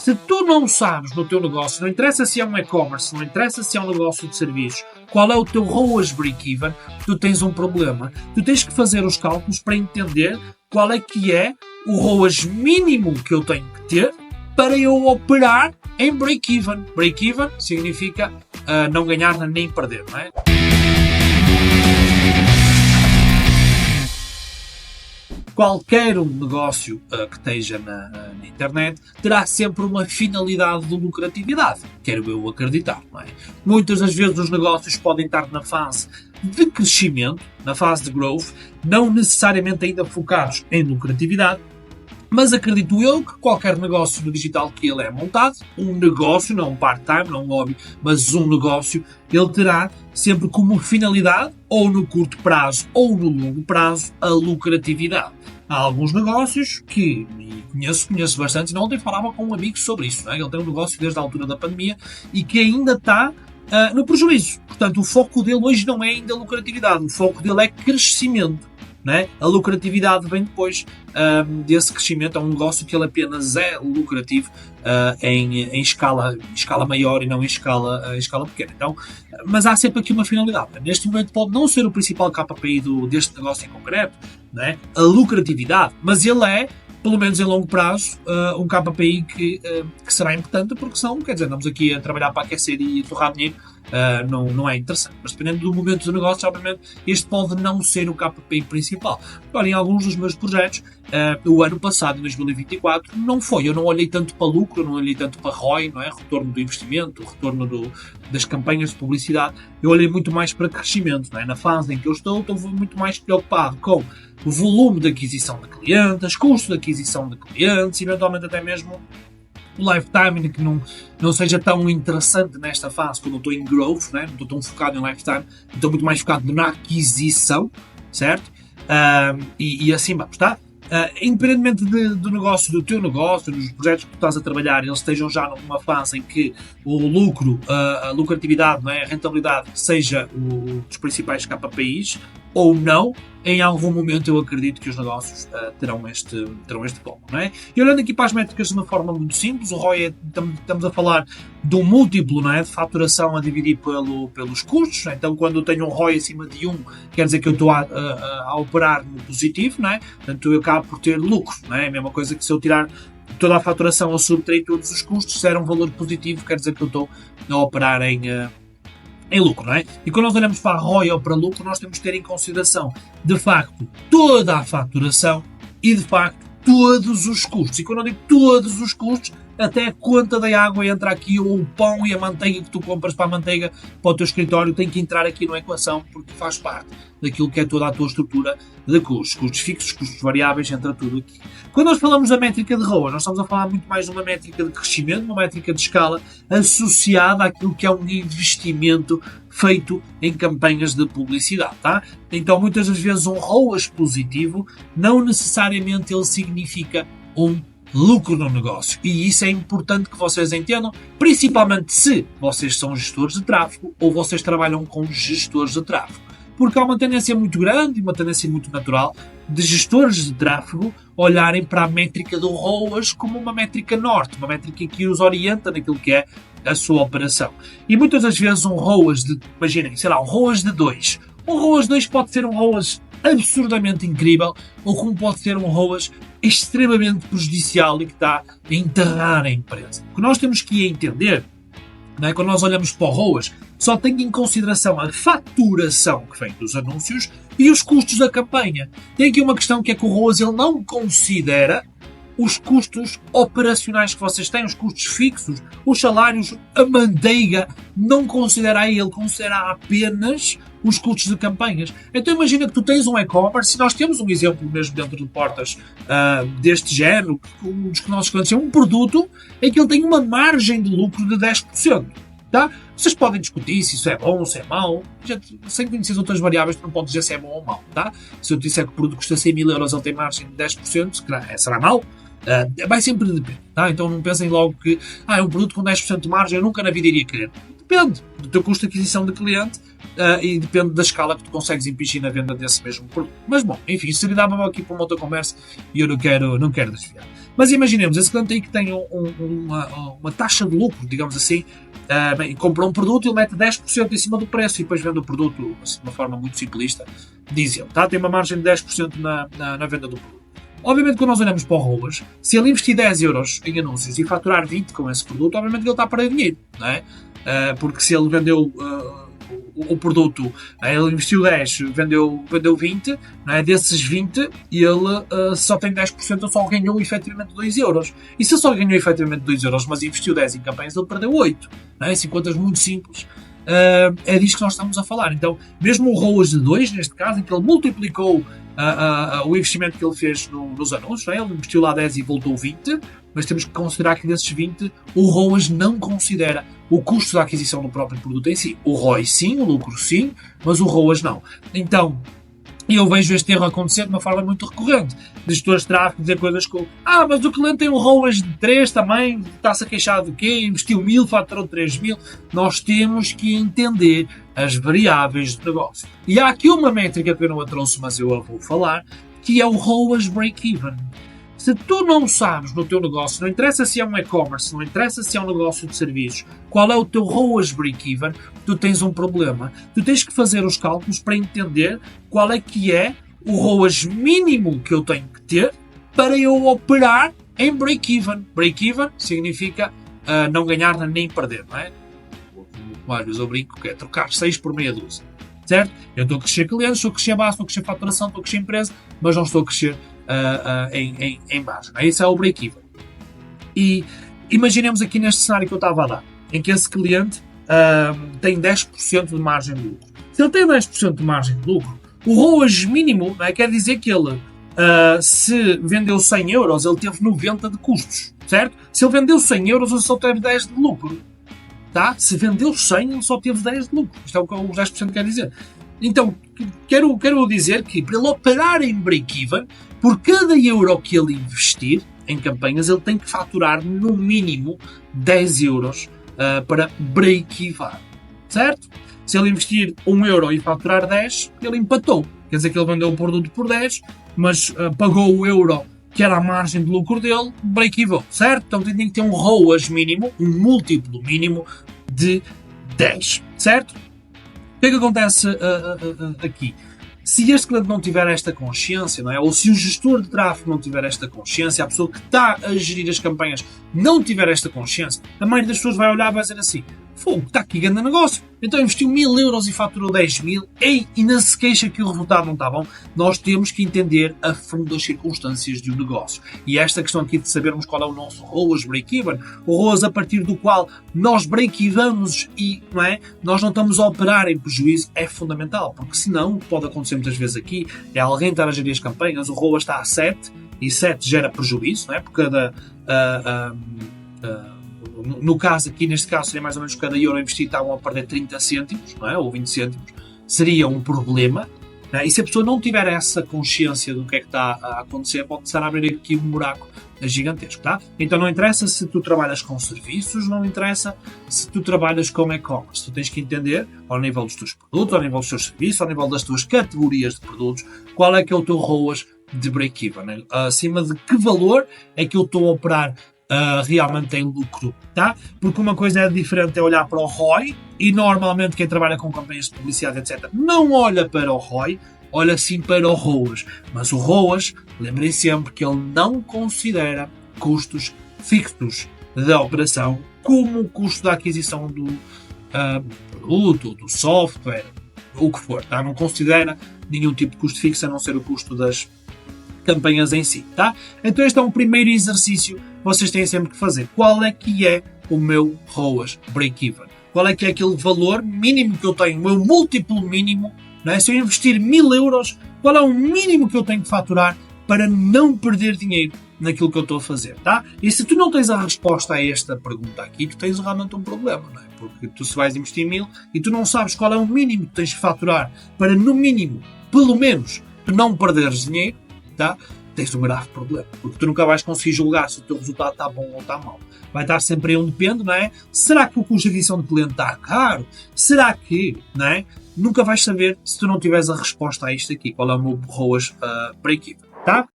Se tu não sabes no teu negócio, não interessa se é um e-commerce, não interessa se é um negócio de serviços, qual é o teu ROAS break-even, tu tens um problema. Tu tens que fazer os cálculos para entender qual é que é o ROAS mínimo que eu tenho que ter para eu operar em break-even. Break-even significa não ganhar nem perder, não é? Qualquer um negócio que esteja na internet terá sempre uma finalidade de lucratividade, quero eu acreditar, não é? Muitas das vezes os negócios podem estar na fase de crescimento, na fase de growth, não necessariamente ainda focados em lucratividade, mas acredito eu que qualquer negócio no digital que ele é montado, um negócio, não um part-time, não um hobby, mas um negócio, ele terá sempre como finalidade, ou no curto prazo ou no longo prazo, a lucratividade. Há alguns negócios que conheço bastante, e ontem falava com um amigo sobre isso, não é? Ele tem um negócio desde a altura da pandemia e que ainda está no prejuízo. Portanto, o foco dele hoje não é ainda a lucratividade, o foco dele é crescimento. Não é? A lucratividade vem depois desse crescimento. É um negócio que ele apenas é lucrativo em escala maior e não em escala pequena. Então, mas há sempre aqui uma finalidade. Neste momento pode não ser o principal KPI deste negócio em concreto, não é? A lucratividade, mas ele é, pelo menos em longo prazo, um KPI que será importante, porque senão, quer dizer, andamos aqui a trabalhar para aquecer e torrar dinheiro, não é interessante. Mas dependendo do momento do negócio, obviamente, este pode não ser o KPI principal. Agora, em alguns dos meus projetos, o ano passado, em 2024, não foi. Eu não olhei tanto para lucro, não olhei tanto para ROI, não é? Retorno do investimento, retorno das campanhas de publicidade. Eu olhei muito mais para crescimento, não é? Na fase em que eu estou muito mais preocupado com o volume de aquisição de clientes, custo de aquisição de clientes, eventualmente até mesmo o lifetime, que não seja tão interessante nesta fase quando eu estou em growth, né? Não estou tão focado em lifetime, estou muito mais focado na aquisição, certo? E assim vamos, tá? Independentemente do negócio, do teu negócio, dos projetos que tu estás a trabalhar, eles estejam já numa fase em que o lucro, a lucratividade, não é? A rentabilidade seja um dos principais KPIs, ou não, em algum momento eu acredito que os negócios terão este ponto, não é? E olhando aqui para as métricas de uma forma muito simples, o ROI estamos a falar de um múltiplo, não é? De faturação a dividir pelos custos, então quando eu tenho um ROI acima de 1, quer dizer que eu estou a operar no positivo, não é? Portanto eu acabo por ter lucro, não é? A mesma coisa que se eu tirar toda a faturação ou subtrair todos os custos, se era um valor positivo, quer dizer que eu estou a operar em lucro, não é? E quando nós olhamos para a ROI ou para lucro, nós temos que ter em consideração, de facto, toda a faturação e, de facto, todos os custos. E quando eu digo todos os custos, até a conta da água entra aqui, ou o pão e a manteiga que tu compras para a manteiga para o teu escritório tem que entrar aqui na equação, porque faz parte daquilo que é toda a tua estrutura de custos fixos, custos variáveis, entra tudo aqui. Quando nós falamos da métrica de ROAS, nós estamos a falar muito mais de uma métrica de crescimento, uma métrica de escala associada àquilo que é um investimento feito em campanhas de publicidade, tá? Então, muitas das vezes um ROAS positivo não necessariamente ele significa um lucro no negócio. E isso é importante que vocês entendam, principalmente se vocês são gestores de tráfego ou vocês trabalham com gestores de tráfego. Porque há uma tendência muito grande e uma tendência muito natural de gestores de tráfego olharem para a métrica do ROAS como uma métrica norte, uma métrica que os orienta naquilo que é a sua operação. E muitas das vezes um ROAS imaginem, sei lá, um ROAS de 2. Um ROAS 2 pode ser um ROAS absurdamente incrível ou como pode ser um ROAS extremamente prejudicial e que está a enterrar a empresa. O que nós temos que entender, não é? Quando nós olhamos para o ROAS, só tem em consideração a faturação que vem dos anúncios e os custos da campanha. Tem aqui uma questão que é que o ROAS ele não considera os custos operacionais que vocês têm, os custos fixos, os salários, a manteiga, não considera ele, considera apenas os custos de campanhas. Então imagina que tu tens um e-commerce, e nós temos um exemplo mesmo dentro de portas deste género, um dos nossos clientes é um produto em que ele tem uma margem de lucro de 10%. Tá? Vocês podem discutir se isso é bom ou se é mau. Gente, sem conhecer as outras variáveis, tu não podes dizer se é bom ou mau. Tá? Se eu te disser que o produto custa 100 mil euros, ele tem margem de 10%, será mau? Vai sempre depender. Tá? Então não pensem logo que é um produto com 10% de margem, eu nunca na vida iria querer. Depende do teu custo de aquisição de cliente e depende da escala que tu consegues impingir na venda desse mesmo produto. Mas bom, enfim, isso seria dar aqui para uma outra conversa e eu não quero desviar. Mas imaginemos, esse cliente aí que tem uma taxa de lucro, digamos assim, comprou um produto e ele mete 10% em cima do preço e depois vende o produto assim, de uma forma muito simplista, diz ele, tá? Tem uma margem de 10% na venda do produto. Obviamente, quando nós olhamos para o ROAS, se ele investir 10 euros em anúncios e faturar 20 com esse produto, obviamente ele está a perder dinheiro, não é? Porque se ele vendeu o produto, ele investiu 10, vendeu 20, não é? Desses 20, ele só tem 10%, ele só ganhou efetivamente 2 euros. E se ele só ganhou efetivamente 2 euros, mas investiu 10 em campanhas, ele perdeu 8. Não é? Assim, contas muito simples. É disto que nós estamos a falar. Então, mesmo o ROAS de 2, neste caso, em que ele multiplicou o investimento que ele fez nos anúncios, ele investiu lá 10 e voltou 20, mas temos que considerar que desses 20 o ROAS não considera o custo da aquisição do próprio produto em si. O ROI sim, o lucro sim, mas o ROAS não. Então, eu vejo este erro acontecer de uma forma muito recorrente. De gestores de tráfego dizer coisas como mas o cliente tem um ROAS de 3 também, está-se a queixar do quê? Investiu 1000, faturou 3000. Nós temos que entender as variáveis do negócio. E há aqui uma métrica que eu não a trouxe, mas eu a vou falar, que é o ROAS break-even. Se tu não sabes no teu negócio, não interessa se é um e-commerce, não interessa se é um negócio de serviços, qual é o teu ROAS break-even, tu tens um problema. Tu tens que fazer os cálculos para entender qual é que é o ROAS mínimo que eu tenho que ter para eu operar em break-even. Break-even significa não ganhar nem perder, não é? Vários eu brinco que é trocar 6 por meia dúzia, certo? Eu estou a crescer clientes, estou a crescer base, estou a crescer faturação, estou a crescer empresa, mas não estou a crescer em margem. Esse é o break-even. E imaginemos aqui neste cenário que eu estava a dar, em que esse cliente tem 10% de margem de lucro. Se ele tem 10% de margem de lucro, o ROAS mínimo, não é? Quer dizer que ele, se vendeu 100 euros, ele teve 90 de custos, certo? Se ele vendeu 100 euros, ele só teve 10 de lucro. Tá? Se vendeu 100, ele só teve 10 de lucro. Isto é o que os 10% quer dizer. Então, quero dizer que para ele operar em break-even, por cada euro que ele investir em campanhas, ele tem que faturar no mínimo 10 euros para break-even. Certo? Se ele investir 1 euro e faturar 10, ele empatou. Quer dizer que ele vendeu o produto por 10, mas pagou o euro que era a margem de lucro dele, break-even, certo? Então tem que ter um ROAS mínimo, um múltiplo mínimo de 10, certo? O que é que acontece aqui? Se este cliente não tiver esta consciência, não é? Ou se o gestor de tráfego não tiver esta consciência, a pessoa que está a gerir as campanhas não tiver esta consciência, a maioria das pessoas vai olhar e vai dizer assim: fogo, está aqui grande negócio. Então investiu 1000 euros e faturou 10.000. E ainda se queixa que o resultado não está bom. Nós temos que entender a fundo as circunstâncias de um negócio. E esta questão aqui de sabermos qual é o nosso ROAS break-even, o ROAS a partir do qual nós break-evamos e não é? Nós não estamos a operar em prejuízo, é fundamental. Porque senão, o que pode acontecer muitas vezes aqui é alguém estar a gerir as campanhas, o ROAS está a 7 e 7 gera prejuízo, não é? Porque no caso aqui, neste caso, seria mais ou menos cada euro investido estavam a perder 30 cêntimos, não é? Ou 20 cêntimos, seria um problema. Não é? E se a pessoa não tiver essa consciência do que é que está a acontecer, pode estar a abrir aqui um buraco gigantesco, tá? Então não interessa se tu trabalhas com serviços, não interessa se tu trabalhas com e-commerce. Tu tens que entender, ao nível dos teus produtos, ao nível dos teus serviços, ao nível das tuas categorias de produtos, qual é que é o teu ROAS de break-even. Né? Acima de que valor é que eu estou a operar realmente em lucro, tá? Porque uma coisa é diferente, é olhar para o ROI, e normalmente quem trabalha com campanhas de publicidade, etc., não olha para o ROI, olha sim para o ROAS. Mas o ROAS, lembrem sempre que ele não considera custos fixos da operação, como o custo da aquisição do produto, do software, o que for, tá? Não considera nenhum tipo de custo fixo a não ser o custo das campanhas em si, tá? Então este é um primeiro exercício que vocês têm sempre que fazer. Qual é que é o meu ROAS break-even? Qual é que é aquele valor mínimo que eu tenho, o meu múltiplo mínimo, não é? Se eu investir 1000 euros, qual é o mínimo que eu tenho que faturar para não perder dinheiro naquilo que eu estou a fazer, tá? E se tu não tens a resposta a esta pergunta aqui, tu tens realmente um problema, não é? Porque tu se vais investir 1000 e tu não sabes qual é o mínimo que tens que faturar para, no mínimo, pelo menos, não perderes dinheiro, tá? Tens um grave problema, porque tu nunca vais conseguir julgar se o teu resultado está bom ou está mau. Vai estar sempre aí um depende, não é? Será que o custo de aquisição do cliente está caro? Será que, não é? Nunca vais saber se tu não tiveres a resposta a isto aqui, qual é o meu ROAS break-even, tá?